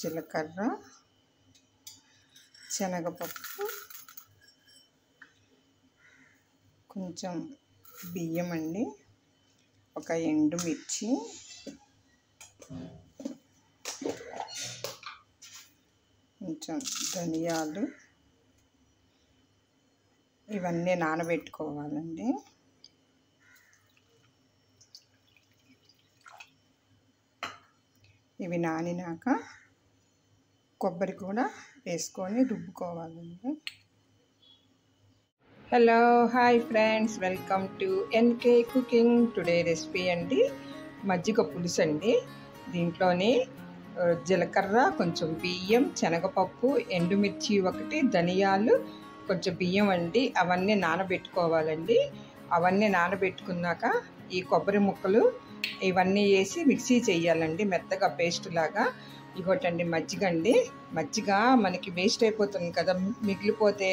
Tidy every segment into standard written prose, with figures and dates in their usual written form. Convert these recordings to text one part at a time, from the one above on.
జీలకర్ర, శనగపప్పు, కొంచెం బియ్యం అండి, ఒక ఎండుమిర్చి, కొంచెం ధనియాలు, ఇవన్నీ నానబెట్టుకోవాలండి. ఇవి నానినాక కొబ్బరి కూడా వేసుకొని రుబ్బుకోవాలండి. Hello, hi friends, welcome to NK cooking. Today recipe అండి మజ్జిగ పులుసు అండి. దీంట్లోని జీలకర్ర, కొంచెం బియ్యం, శనగపప్పు, ఎండుమిర్చి ఒకటి, ధనియాలు, కొంచెం బియ్యం అండి. అవన్నీ నానబెట్టుకోవాలండి. అవన్నీ నానబెట్టుకున్నాక ఈ కొబ్బరి ముక్కలు ఇవన్నీ వేసి మిక్సీ చేయాలండి, మెత్తగా పేస్ట్ లాగా. ఇగోటండి మజ్జిగ అండి. మజ్జిగ మనకి వేస్ట్ అయిపోతుంది కదా, మిగిలిపోతే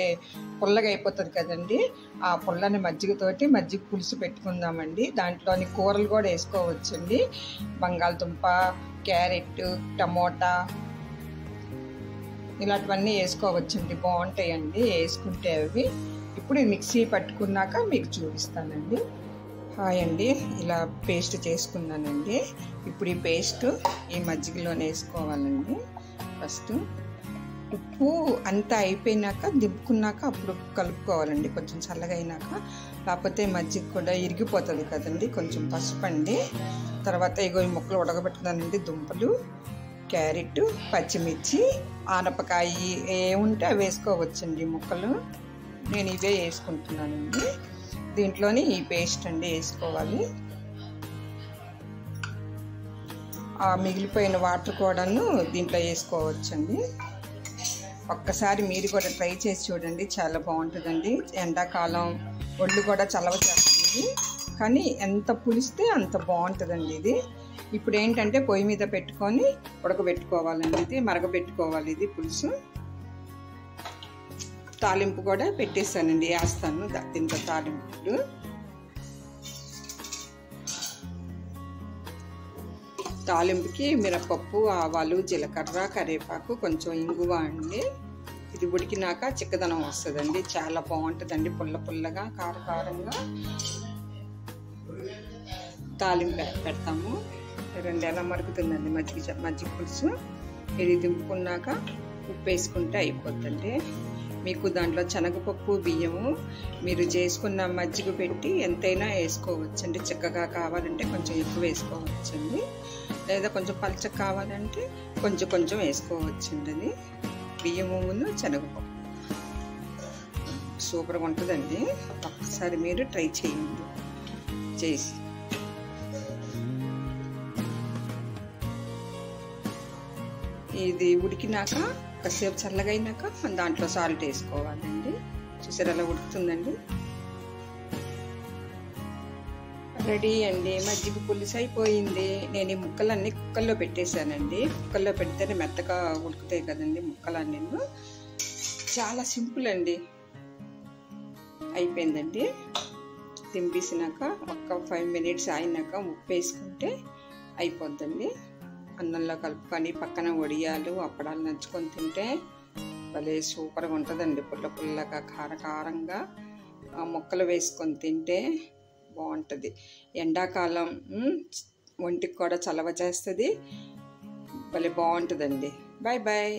పుల్లగా అయిపోతుంది కదండి. ఆ పుల్లని మజ్జిగతోటి మజ్జిగ పులుసు పెట్టుకుందామండి. దాంట్లోని కూరలు కూడా వేసుకోవచ్చండి. బంగాళదుంప, క్యారెట్, టమోటా ఇలాంటివన్నీ వేసుకోవచ్చండి, బాగుంటాయండి వేసుకుంటే అవి. ఇప్పుడు మిక్సీ పట్టుకున్నాక మీకు చూపిస్తానండి. హాయ్ అండి, ఇలా పేస్ట్ చేసుకున్నానండి. ఇప్పుడు ఈ పేస్ట్ ఈ మజ్జిగలోనే వేసుకోవాలండి. ఫస్ట్ ఉప్పు అంతా అయిపోయినాక దింపుకున్నాక అప్పుడు కలుపుకోవాలండి, కొంచెం చల్లగా అయినాక, లేకపోతే మజ్జిగ కూడా ఇరిగిపోతుంది కదండి. కొంచెం పసుపు అండి. తర్వాత ఇగో ఈ ముక్కలు ఉడకబెట్టుకున్నానండి. దుంపలు, క్యారెట్, పచ్చిమిర్చి, ఆనపకాయ ఏముంటే అవి వేసుకోవచ్చండి ముక్కలు. నేను ఇవే వేసుకుంటున్నానండి. దీంట్లోని ఈ పేస్ట్ అండి వేసుకోవాలి. ఆ మిగిలిపోయిన వాటర్ కూడాను దీంట్లో వేసుకోవచ్చండి. ఒక్కసారి మీరు కూడా ట్రై చేసి చూడండి, చాలా బాగుంటుందండి. ఎండాకాలం ఒళ్ళు కూడా చలవ చేస్తుంది, కానీ ఎంత పులిస్తే అంత బాగుంటుందండి ఇది. ఇప్పుడు ఏంటంటే పొయ్యి మీద పెట్టుకొని ఉడకబెట్టుకోవాలండి, ఇది మరగబెట్టుకోవాలి. ఇది పులుసు తాలింపు కూడా పెట్టేస్తానండి, వేస్తాను దీంట్లో తాలింపు. తాలింపుకి మినపప్పు, ఆవాలు, జీలకర్ర, కరివేపాకు, కొంచెం ఇంగువ అండి. ఇది ఉడికినాక చిక్కదనం వస్తుందండి, చాలా బాగుంటుందండి. పుల్ల పుల్లగా, కారంగా తాలింపు పెడతాము. రెండేళ్ళ మరుగుతుందండి మజ్జిగ పులుసు. ఇది దింపుకున్నాక ఉప్పు వేసుకుంటే అయిపోద్దండి. మీకు దాంట్లో శనగపప్పు, బియ్యము మీరు చేసుకున్న మజ్జిగ పెట్టి ఎంతైనా వేసుకోవచ్చండి. చిక్కగా కావాలంటే కొంచెం ఎక్కువ వేసుకోవచ్చండి, లేదా కొంచెం పల్చగా కావాలంటే కొంచెం వేసుకోవచ్చండి. అది బియ్యమును శనగపప్పు సూపర్గా ఉంటుందండి. ఒక్కసారి మీరు ట్రై చేయండి. చేసి ఇది ఉడికినాక కాసేపు చల్లగా అయినాక దాంట్లో సాల్ట్ వేసుకోవాలండి. చూసారు ఎలా ఉడుకుతుందండి. రెడీ అండి, మజ్జిగ పులుసు అయిపోయింది. నేను ఈ ముక్కలన్నీ కుక్కర్లో పెట్టేశానండి. కుక్కర్లో పెడితేనే మెత్తగా ఉడుకుతాయి కదండి ముక్కలన్నీ. చాలా సింపుల్ అండి, అయిపోయిందండి. దింపేసినాక ఒక్క 5 minutes అయినాక ఉప్పు వేసుకుంటే అయిపోద్దండి. అన్నంలో కలుపుకొని పక్కన వడియాలు, అప్పడాలు నంచుకొని తింటే భలే సూపర్గా ఉంటుందండి. పుల్లగా, కారంగా ముక్కలు వేసుకొని తింటే బాగుంటుంది. ఎండాకాలం ఒంటికి కూడా చలవ చేస్తుంది, భలే బాగుంటుందండి. Bye bye.